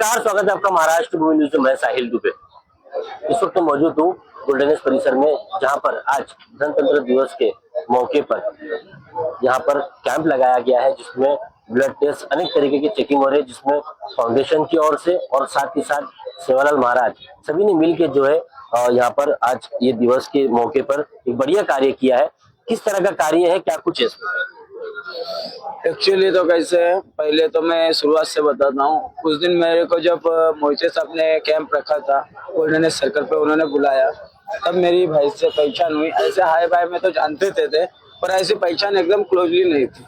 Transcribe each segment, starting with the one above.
नमस्कार, स्वागत है आपका महाराष्ट्र भूमि न्यूज में। मैं साहिल दुबे इस वक्त मौजूद हूँ गोल्डन परिसर में, जहां पर आज गणतंत्र दिवस के मौके पर यहाँ पर कैंप लगाया गया है, जिसमें ब्लड टेस्ट अनेक तरीके की चेकिंग हो रही है, जिसमें फाउंडेशन की ओर से और साथ ही साथ सेवालाल महाराज सभी ने मिलकर जो है यहाँ पर आज ये दिवस के मौके पर एक बढ़िया कार्य किया है। किस तरह का कार्य है, क्या कुछ है इसमें? एक्चुअली तो कैसे है, पहले तो मैं शुरुआत से बताता हूँ। उस दिन मेरे को जब मोहिते साहब ने कैंप रखा था गोल्डन सर्कल पे, उन्होंने बुलाया, तब मेरी भाई से पहचान हुई। ऐसे हाय बाय में तो जानते थे, पर ऐसी पहचान एकदम क्लोजली नहीं थी।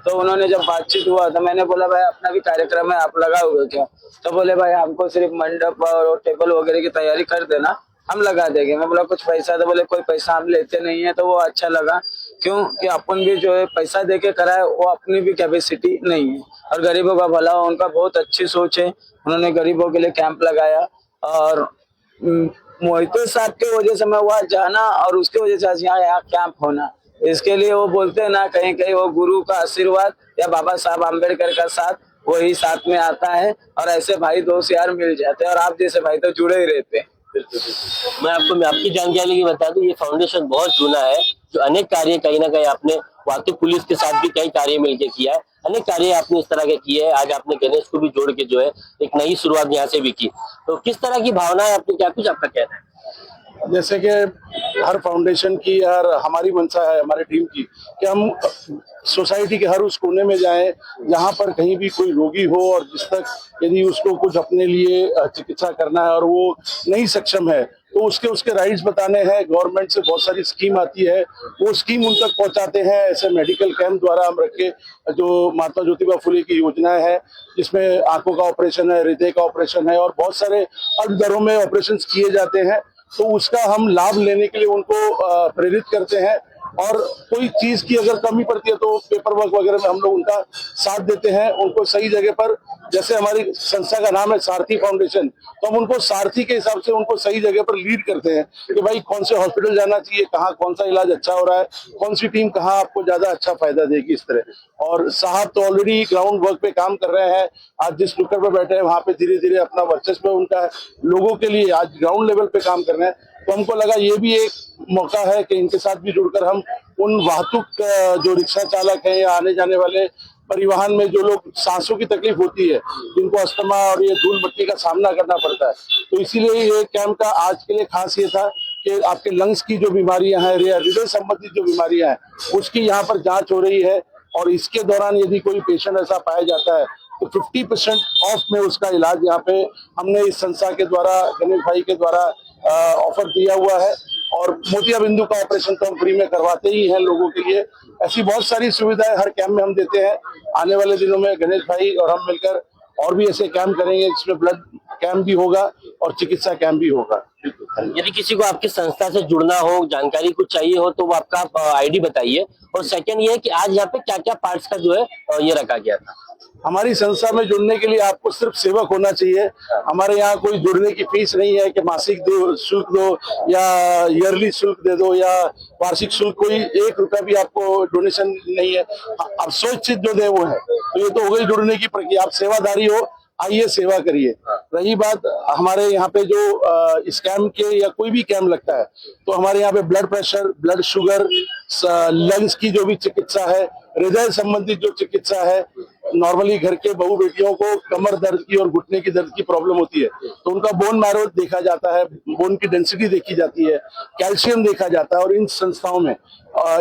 तो उन्होंने जब बातचीत हुआ तो मैंने बोला भाई अपना भी कार्यक्रम है, आप लगाओगे क्या? तो बोले भाई हमको सिर्फ मंडप और टेबल वगैरह की तैयारी कर देना, हम लगा देंगे। मैं बोला कुछ पैसा? तो बोले कोई पैसा हम लेते नहीं है। तो वो अच्छा लगा, क्यों कि अपन भी जो है पैसा देके कराए, वो अपनी भी कैपेसिटी नहीं है। और गरीबों का भला हो, उनका बहुत अच्छी सोच है। उन्होंने गरीबों के लिए कैंप लगाया और मोहिते साहब की वजह से मैं वहाँ जाना और उसकी वजह से आज यहाँ कैंप होना, इसके लिए वो बोलते हैं ना, कहीं कहीं वो गुरु का आशीर्वाद या बाबा साहब आम्बेडकर का साथ वही साथ में आता है। और ऐसे भाई दोस्त यार मिल जाते हैं, और आप जैसे भाई तो जुड़े ही रहते हैं। मैं आपकी जानकारी की बता दूं, ये फाउंडेशन बहुत जूना है, जो अनेक कार्य कहीं ना कहीं आपने वातु पुलिस के साथ भी कई कार्य मिलकर किया है, अनेक कार्य आपने इस तरह के किए हैं। आज आपने गणेश को भी जोड़ के जो है एक नई शुरुआत यहाँ से भी की, तो किस तरह की भावना है आपने, क्या कुछ आपका कहना है? जैसे कि हर फाउंडेशन की, हर हमारी मंशा है हमारी टीम की कि हम सोसाइटी के हर उस कोने में जाएं जहां पर कहीं भी कोई रोगी हो, और जिस तक यदि उसको कुछ अपने लिए चिकित्सा करना है और वो नहीं सक्षम है, तो उसके राइट्स बताने हैं। गवर्नमेंट से बहुत सारी स्कीम आती है, वो स्कीम उन तक पहुंचाते हैं। ऐसे मेडिकल कैंप द्वारा हम रखे, जो माता ज्योतिबा फुले की योजनाएं हैं, जिसमें आंखों का ऑपरेशन है, हृदय का ऑपरेशन है, और बहुत सारे अल्प दरों में ऑपरेशन किए जाते हैं। तो उसका हम लाभ लेने के लिए उनको प्रेरित करते हैं, और कोई चीज की अगर कमी पड़ती है तो पेपर वर्क वगैरह में हम लोग उनका साथ देते हैं, उनको सही जगह पर। जैसे हमारी संस्था का नाम है सारथी फाउंडेशन, तो हम उनको सारथी के हिसाब से उनको सही जगह पर लीड करते हैं कि भाई कौन से हॉस्पिटल जाना चाहिए, कहाँ कौन सा इलाज अच्छा हो रहा है, कौन सी टीम कहाँ आपको ज्यादा अच्छा फायदा देगी, इस तरह। और साहब तो ऑलरेडी ग्राउंड वर्क पे काम कर रहे हैं। आज जिस नुक्कड़ पे बैठे हैं वहां पे धीरे धीरे अपना वर्चस्व उनका लोगों के लिए आज ग्राउंड लेवल पे काम कर रहे हैं। तो हमको लगा ये भी एक मौका है कि इनके साथ भी जुड़कर हम उन वाहतुक जो रिक्शा चालक हैं या आने जाने वाले परिवहन में जो लोग सांसों की तकलीफ होती है, जिनको अस्थमा और ये धूल मिट्टी का सामना करना पड़ता है, तो इसीलिए ये कैंप का आज के लिए खास ये था कि आपके लंग्स की जो बीमारियां हैं, हृदय संबंधित जो बीमारियां हैं, उसकी यहाँ पर जांच हो रही है। और इसके दौरान यदि कोई पेशेंट ऐसा पाया जाता है तो 50% ऑफ में उसका इलाज यहाँ पे हमने इस संस्था के द्वारा, गणेश भाई के द्वारा ऑफर दिया हुआ है। और मोतियाबिंदु का ऑपरेशन तो हम फ्री में करवाते ही हैं लोगों के लिए। ऐसी बहुत सारी सुविधाएं हर कैंप में हम देते हैं। आने वाले दिनों में गणेश भाई और हम मिलकर और भी ऐसे कैंप करेंगे, जिसमें ब्लड कैंप भी होगा और चिकित्सा कैंप भी होगा। यदि किसी को आपकी संस्था से जुड़ना हो, जानकारी कुछ चाहिए हो, तो वो आपका आईडी बताइए। और सेकंड ये है कि आज यहाँ पे क्या क्या पार्ट्स का जो है ये रखा गया था। हमारी संस्था में जुड़ने के लिए आपको सिर्फ सेवक होना चाहिए। हमारे यहाँ कोई जुड़ने की फीस नहीं है कि मासिक शुल्क दो या ईयरली शुल्क दे दो या वार्षिक शुल्क, कोई 1 रुपया भी आपको डोनेशन नहीं है। आप स्वैच्छिक जो दे वो है। तो ये तो हो गई जुड़ने की प्रक्रिया। आप सेवादारी हो, आइए सेवा करिए। रही बात हमारे यहाँ पे जो इस कैंप के या कोई भी कैंप लगता है, तो हमारे यहाँ पे blood pressure, blood sugar, lungs की जो भी चिकित्सा है, हृदय संबंधित जो चिकित्सा है, नॉर्मली घर के बहू बेटियों को कमर दर्द की और घुटने की दर्द की प्रॉब्लम होती है, तो उनका बोन मैरो देखा जाता है, बोन की डेंसिटी देखी जाती है, कैल्शियम देखा जाता है। और इन संस्थाओं में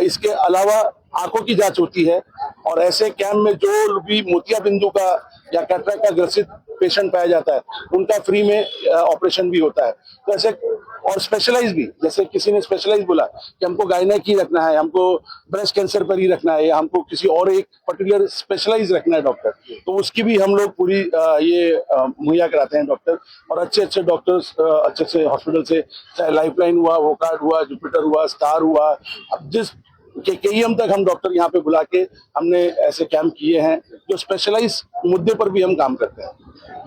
इसके अलावा आंखों की जांच होती है। और ऐसे कैंप में जो भी मोतियाबिंदु का या कैटरेक्ट का ग्रसित पेशेंट पाया जाता है, उनका फ्री में ऑपरेशन भी होता है। तो ऐसे और स्पेशलाइज भी, जैसे किसी ने स्पेशलाइज बोला कि हमको गायनेक ही रखना है, हमको ब्रेस्ट कैंसर पर ही रखना है, या हमको किसी और एक पर्टिकुलर स्पेशलाइज रखना है डॉक्टर, तो उसकी भी हम लोग पूरी ये मुहैया कराते हैं डॉक्टर। और अच्छे अच्छे डॉक्टर्स अच्छे अच्छे हॉस्पिटल से, चाहे लाइफलाइन हुआ, वोकार्ड हुआ, जुपिटर हुआ, स्टार हुआ, अब जिस KEM तक हम डॉक्टर यहाँ पे बुला के हमने ऐसे कैंप किए हैं, जो स्पेशलाइज मुद्दे पर भी हम काम करते हैं।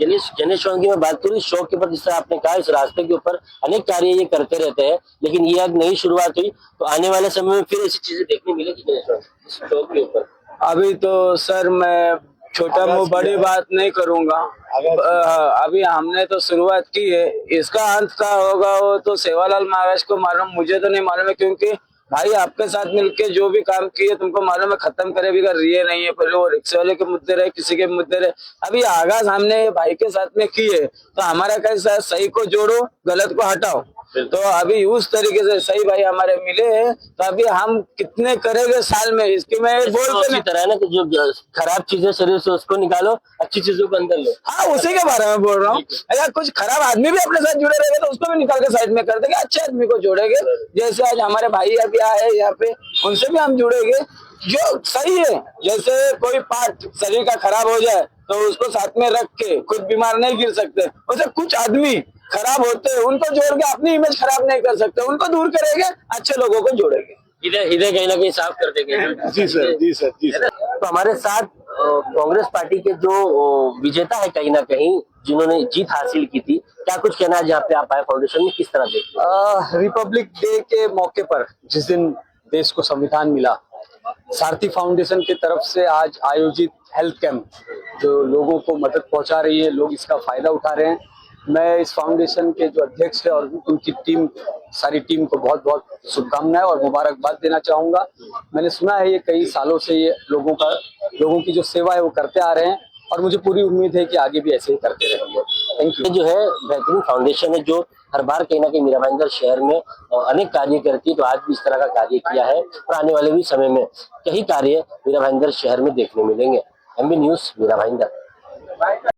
गणेश की मैं बात करूँ, शौक के ऊपर, जिस तरह आपने कहा, इस रास्ते के ऊपर अनेक कार्य ये करते रहते हैं, लेकिन ये एक नई शुरुआत हुई, तो आने वाले समय में फिर ऐसी चीजें देखने मिलेगी गणेश शौक के ऊपर? अभी तो सर मैं छोटा मुंह बड़ी बात नहीं करूंगा। अभी हमने तो शुरुआत की है, इसका अंत क्या होगा वो तो सेवालाल महाराज को मालूम, मुझे तो नहीं मालूम है। क्योंकि भाई आपके साथ मिलके जो भी काम किए तुमको मालूम है, खत्म करे भी कर रही नहीं है। पहले वो रिक्शे वाले के मुद्दे रहे, किसी के मुद्दे रहे, अभी आगाज हमने भाई के साथ में की है। तो हमारा कैसा है, सही को जोड़ो गलत को हटाओ। तो अभी उस तरीके से सही भाई हमारे मिले हैं, तो अभी हम कितने करेंगे साल में, इसकी मैं बोलते अच्छी तरह है ना कि जो खराब चीजें शरीर से उसको निकालो, अच्छी चीजों को अंदर लो। हाँ उसी के बारे में बोल रहा हूँ। अगर कुछ खराब आदमी भी अपने साथ जुड़े रहेंगे तो उसको भी निकाल के साइड में कर देंगे, अच्छे आदमी को जोड़ेंगे। जैसे आज हमारे भाई अभी आए यहाँ पे, उनसे भी हम जुड़ेंगे जो सही है। जैसे कोई पार्ट शरीर का खराब हो जाए तो उसको साथ में रख के, खुद बीमार नहीं गिर सकते, वैसे कुछ आदमी खराब होते हैं उनको जोड़ के अपनी इमेज खराब नहीं कर सकते, उनको दूर करेंगे, अच्छे लोगों को जोड़ेंगे। इधर कहीं ना कहीं साफ कर देंगे। जी सर, जी सर, जी सर। तो हमारे साथ कांग्रेस पार्टी के जो विजेता है कहीं ना कहीं, जिन्होंने जीत हासिल की थी, क्या कुछ कहना है जहाँ पे आप आए फाउंडेशन में, किस तरह देखते हैं? रिपब्लिक डे के मौके पर जिस दिन देश को संविधान मिला, सारथी फाउंडेशन की तरफ से आज आयोजित हेल्थ कैंप जो लोगों को मदद पहुंचा रही है, लोग इसका फायदा उठा रहे हैं। मैं इस फाउंडेशन के जो अध्यक्ष है और उनकी टीम, सारी टीम को बहुत बहुत शुभकामनाएं और मुबारकबाद देना चाहूंगा। मैंने सुना है ये कई सालों से ये लोगों की जो सेवा है वो करते आ रहे हैं और मुझे पूरी उम्मीद है कि आगे भी ऐसे ही करते रहेंगे। Thank you. ये जो है बेहतरीन फाउंडेशन है जो हर बार कहीं ना कहीं मीरा भाईंदर शहर में अनेक कार्य करती है, तो आज भी इस तरह का कार्य किया है और आने वाले भी समय में कई कार्य मीरा भाईंदर शहर में देखने मिलेंगे। MB news, Mira Bhayandar.